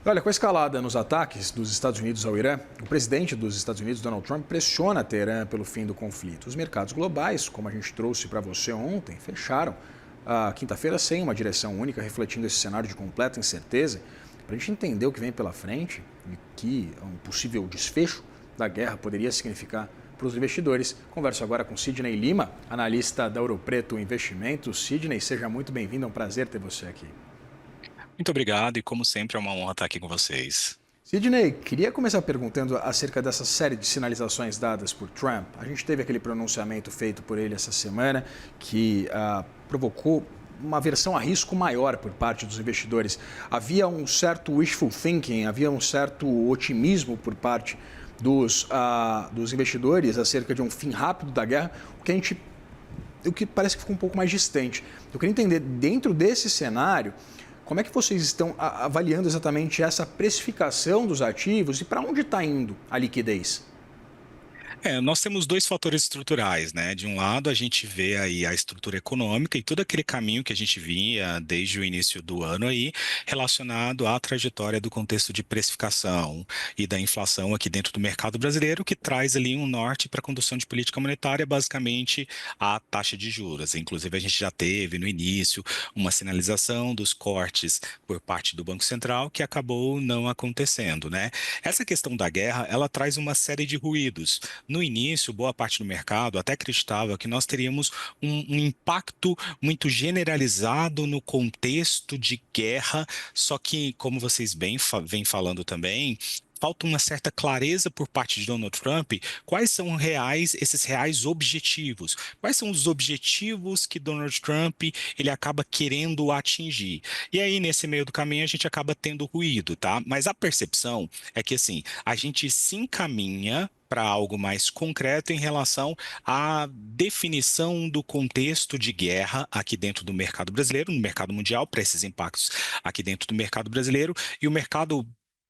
Olha, com a escalada nos ataques dos Estados Unidos ao Irã, o presidente dos Estados Unidos, Donald Trump, pressiona Teherã pelo fim do conflito. Os mercados globais, como a gente trouxe para você ontem, fecharam a quinta-feira sem uma direção única, refletindo esse cenário de completa incerteza. Para a gente entender o que vem pela frente e que um possível desfecho da guerra poderia significar para os investidores, converso agora com Sidney Lima, analista da Ouro Preto Investimentos. Sidney, seja muito bem-vindo, é um prazer ter você aqui. Muito obrigado e, como sempre, é uma honra estar aqui com vocês. Sidney, queria começar perguntando acerca dessa série de sinalizações dadas por Trump. A gente teve aquele pronunciamento feito por ele essa semana que provocou uma aversão a risco maior por parte dos investidores. Havia um certo wishful thinking, havia um certo otimismo por parte dos investidores acerca de um fim rápido da guerra, o que parece que ficou um pouco mais distante. Eu queria entender, dentro desse cenário, como é que vocês estão avaliando exatamente essa precificação dos ativos e para onde está indo a liquidez? Nós temos dois fatores estruturais, né? De um lado, a gente vê aí a estrutura econômica e todo aquele caminho que a gente via desde o início do ano aí, relacionado à trajetória do contexto de precificação e da inflação aqui dentro do mercado brasileiro, que traz ali um norte para a condução de política monetária, basicamente a taxa de juros. Inclusive, a gente já teve no início uma sinalização dos cortes por parte do Banco Central, que acabou não acontecendo, né? Essa questão da guerra, ela traz uma série de ruídos. No início, boa parte do mercado até acreditava que nós teríamos um impacto muito generalizado no contexto de guerra, só que, como vocês vêm falando também, falta uma certa clareza por parte de Donald Trump, quais são esses reais objetivos, quais são os objetivos que Donald Trump ele acaba querendo atingir. E aí, nesse meio do caminho, a gente acaba tendo ruído, tá? Mas a percepção é que, assim, a gente se encaminha para algo mais concreto em relação à definição do contexto de guerra aqui dentro do mercado brasileiro, no mercado mundial, para esses impactos aqui dentro do mercado brasileiro, e o mercado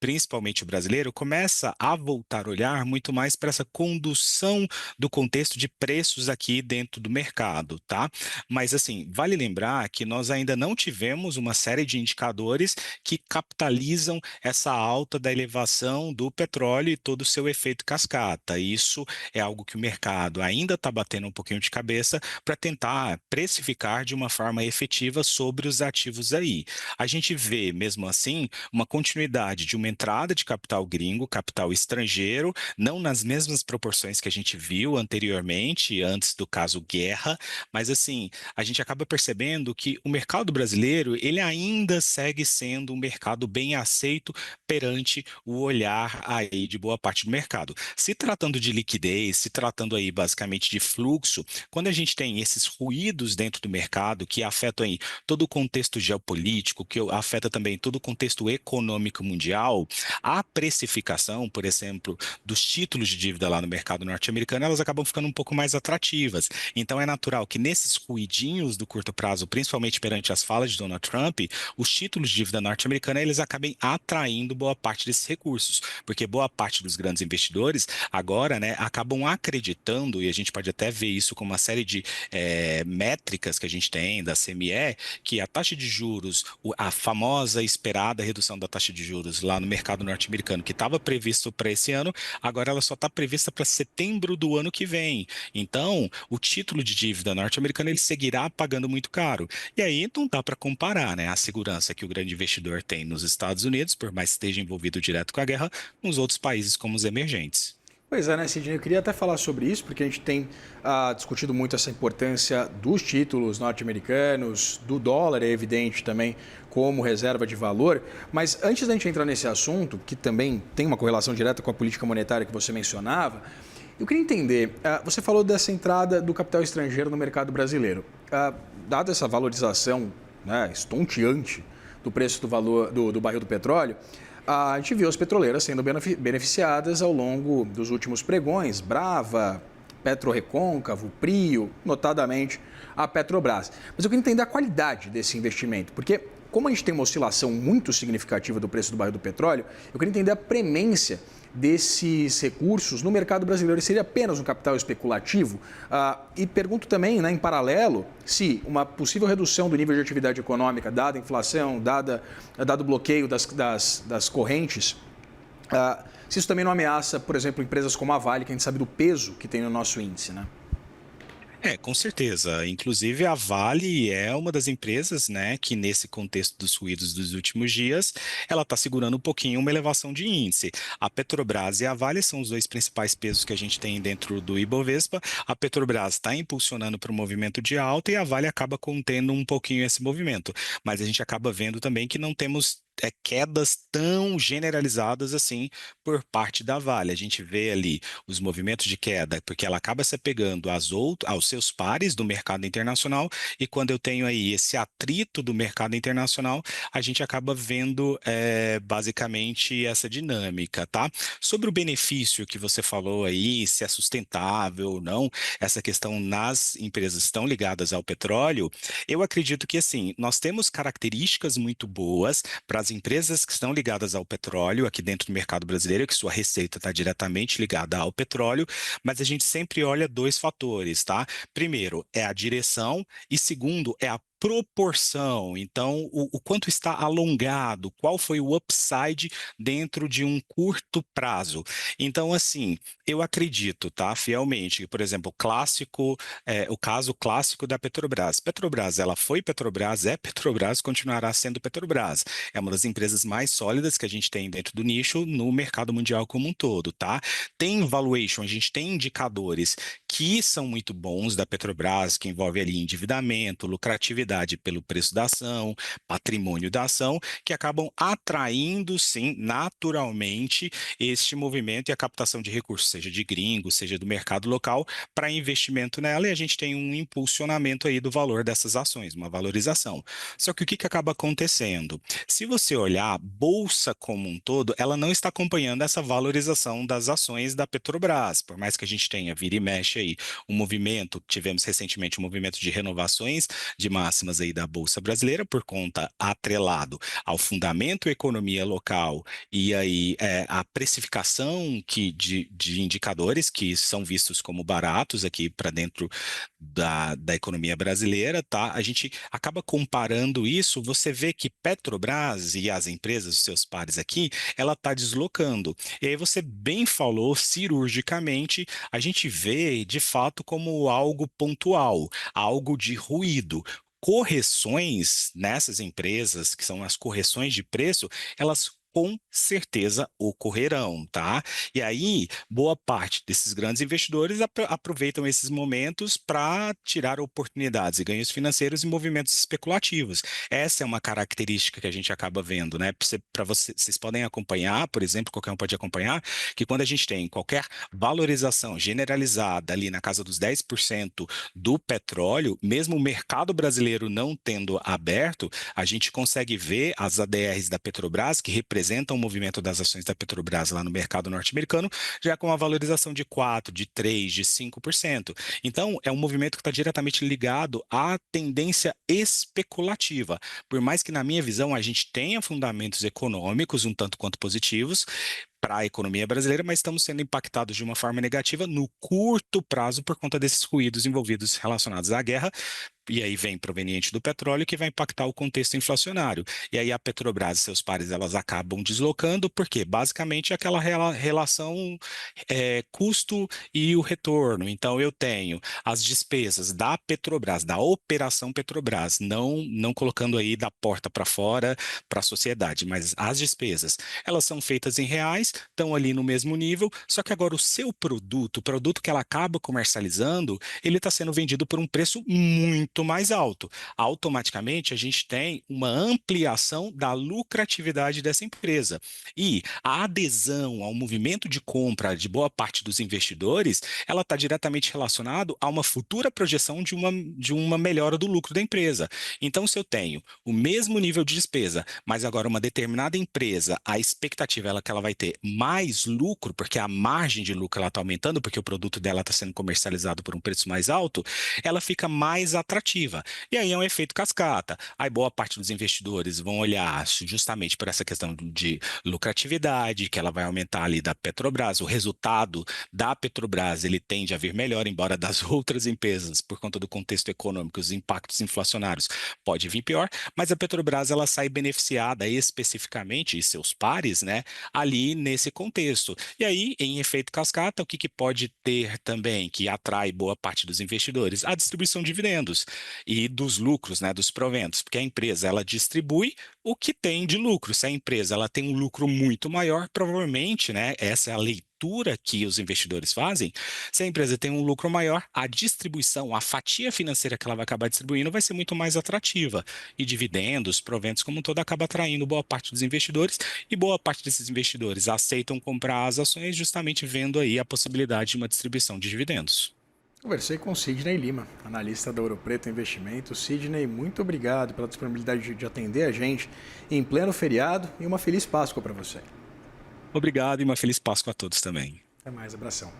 principalmente o brasileiro, começa a voltar a olhar muito mais para essa condução do contexto de preços aqui dentro do mercado, tá? Mas, assim, vale lembrar que nós ainda não tivemos uma série de indicadores que capitalizam essa alta da elevação do petróleo e todo o seu efeito cascata. Isso é algo que o mercado ainda está batendo um pouquinho de cabeça para tentar precificar de uma forma efetiva sobre os ativos aí. A gente vê, mesmo assim, uma continuidade de uma entrada de capital gringo, capital estrangeiro, não nas mesmas proporções que a gente viu anteriormente, antes do caso guerra, mas assim, a gente acaba percebendo que o mercado brasileiro, ele ainda segue sendo um mercado bem aceito perante o olhar aí de boa parte do mercado. Se tratando de liquidez, se tratando aí basicamente de fluxo, quando a gente tem esses ruídos dentro do mercado que afetam aí todo o contexto geopolítico, que afeta também todo o contexto econômico mundial, a precificação, por exemplo, dos títulos de dívida lá no mercado norte-americano, elas acabam ficando um pouco mais atrativas. Então é natural que nesses ruidinhos do curto prazo, principalmente perante as falas de Donald Trump, os títulos de dívida norte-americana eles acabem atraindo boa parte desses recursos, porque boa parte dos grandes investidores agora, né, acabam acreditando, e a gente pode até ver isso com uma série de métricas que a gente tem da CME, que a taxa de juros, a famosa esperada redução da taxa de juros lá no mercado norte-americano, que estava previsto para esse ano, agora ela só está prevista para setembro do ano que vem. Então, o título de dívida norte-americano ele seguirá pagando muito caro. E aí não dá para comparar, né, a segurança que o grande investidor tem nos Estados Unidos, por mais que esteja envolvido direto com a guerra, nos outros países como os emergentes. Pois é, né, Sidney? Eu queria até falar sobre isso, porque a gente tem discutido muito essa importância dos títulos norte-americanos, do dólar, é evidente também, como reserva de valor. Mas antes da gente entrar nesse assunto, que também tem uma correlação direta com a política monetária que você mencionava, eu queria entender, você falou dessa entrada do capital estrangeiro no mercado brasileiro. Dada essa valorização, né, estonteante do preço do barril do petróleo, a gente viu as petroleiras sendo beneficiadas ao longo dos últimos pregões, Brava, PetroRecôncavo, Prio, notadamente a Petrobras. Mas eu queria entender a qualidade desse investimento, porque como a gente tem uma oscilação muito significativa do preço do barril do petróleo, eu queria entender a premência desses recursos no mercado brasileiro. Seria apenas um capital especulativo? E pergunto também, né, em paralelo, se uma possível redução do nível de atividade econômica, dada a inflação, dado o bloqueio das correntes, se isso também não ameaça, por exemplo, empresas como a Vale, que a gente sabe do peso que tem no nosso índice, né? Com certeza. Inclusive, a Vale é uma das empresas, né, que nesse contexto dos ruídos dos últimos dias, ela está segurando um pouquinho uma elevação de índice. A Petrobras e a Vale são os dois principais pesos que a gente tem dentro do Ibovespa. A Petrobras está impulsionando para o movimento de alta e a Vale acaba contendo um pouquinho esse movimento. Mas a gente acaba vendo também que não temos quedas tão generalizadas assim por parte da Vale. A gente vê ali os movimentos de queda, porque ela acaba se apegando aos seus pares do mercado internacional, e quando eu tenho aí esse atrito do mercado internacional, a gente acaba vendo basicamente essa dinâmica, tá? Sobre o benefício que você falou aí, se é sustentável ou não, essa questão nas empresas que estão ligadas ao petróleo, eu acredito que assim, nós temos características muito boas para as empresas que estão ligadas ao petróleo aqui dentro do mercado brasileiro, que sua receita está diretamente ligada ao petróleo, mas a gente sempre olha dois fatores, tá? Primeiro é a direção e segundo é a proporção. Então, o quanto está alongado, qual foi o upside dentro de um curto prazo. Então, assim, eu acredito, tá, fielmente, que, por exemplo, o caso clássico da Petrobras. Petrobras, ela foi Petrobras, é Petrobras, continuará sendo Petrobras. É uma das empresas mais sólidas que a gente tem dentro do nicho no mercado mundial como um todo, tá? Tem valuation, a gente tem indicadores que são muito bons da Petrobras, que envolve ali endividamento, lucratividade pelo preço da ação, patrimônio da ação, que acabam atraindo, sim, naturalmente, este movimento e a captação de recursos, seja de gringos, seja do mercado local, para investimento nela, e a gente tem um impulsionamento aí do valor dessas ações, uma valorização. Só que o que acaba acontecendo? Se você olhar a bolsa como um todo, ela não está acompanhando essa valorização das ações da Petrobras, por mais que a gente tenha vira e mexe aí um movimento, tivemos recentemente um movimento de renovações de máximas aí da bolsa brasileira por conta atrelado ao fundamento economia local e aí a precificação de indicadores que são vistos como baratos aqui para dentro da economia brasileira, tá? A gente acaba comparando isso, você vê que Petrobras e as empresas, os seus pares aqui, ela está deslocando. E aí você bem falou cirurgicamente, a gente vê de fato como algo pontual, algo de ruído. Correções nessas empresas, que são as correções de preço, elas com certeza ocorrerão, tá? E aí, boa parte desses grandes investidores aproveitam esses momentos para tirar oportunidades e ganhos financeiros em movimentos especulativos. Essa é uma característica que a gente acaba vendo, né? Vocês podem acompanhar, por exemplo, qualquer um pode acompanhar, que quando a gente tem qualquer valorização generalizada ali na casa dos 10% do petróleo, mesmo o mercado brasileiro não tendo aberto, a gente consegue ver as ADRs da Petrobras, que representam o movimento das ações da Petrobras lá no mercado norte-americano, já com uma valorização de 4%, de 3%, de 5%. Então, é um movimento que está diretamente ligado à tendência especulativa. Por mais que, na minha visão, a gente tenha fundamentos econômicos um tanto quanto positivos, para a economia brasileira, mas estamos sendo impactados de uma forma negativa no curto prazo por conta desses ruídos envolvidos relacionados à guerra, e aí vem proveniente do petróleo, que vai impactar o contexto inflacionário. E aí a Petrobras e seus pares, elas acabam deslocando, porque basicamente é aquela relação custo e o retorno. Então eu tenho as despesas da Petrobras, da operação Petrobras, não colocando aí da porta para fora para a sociedade, mas as despesas, elas são feitas em reais, estão ali no mesmo nível, só que agora o seu produto, o produto que ela acaba comercializando, ele está sendo vendido por um preço muito mais alto. Automaticamente, a gente tem uma ampliação da lucratividade dessa empresa. E a adesão ao movimento de compra de boa parte dos investidores, ela está diretamente relacionado a uma futura projeção de uma melhora do lucro da empresa. Então, se eu tenho o mesmo nível de despesa, mas agora uma determinada empresa, a expectativa é que ela vai ter mais lucro, porque a margem de lucro ela está aumentando, porque o produto dela está sendo comercializado por um preço mais alto, ela fica mais atrativa. atrativa. E aí é um efeito cascata. Aí boa parte dos investidores vão olhar justamente por essa questão de lucratividade, que ela vai aumentar ali da Petrobras, o resultado da Petrobras ele tende a vir melhor, embora das outras empresas, por conta do contexto econômico, os impactos inflacionários pode vir pior, mas a Petrobras ela sai beneficiada especificamente, e seus pares, né, ali nesse contexto. E aí, em efeito cascata, o que pode ter também que atrai boa parte dos investidores? A distribuição de dividendos e dos lucros, né, dos proventos, porque a empresa ela distribui o que tem de lucro. Se a empresa ela tem um lucro muito maior, provavelmente, né, essa é a leitura que os investidores fazem. Se a empresa tem um lucro maior, a distribuição, a fatia financeira que ela vai acabar distribuindo vai ser muito mais atrativa. E dividendos, proventos como um todo, acaba atraindo boa parte dos investidores e boa parte desses investidores aceitam comprar as ações justamente vendo aí a possibilidade de uma distribuição de dividendos. Conversei com o Sidney Lima, analista da Ouro Preto Investimentos. Sidney, muito obrigado pela disponibilidade de atender a gente em pleno feriado e uma feliz Páscoa para você. Obrigado e uma feliz Páscoa a todos também. Até mais, abração.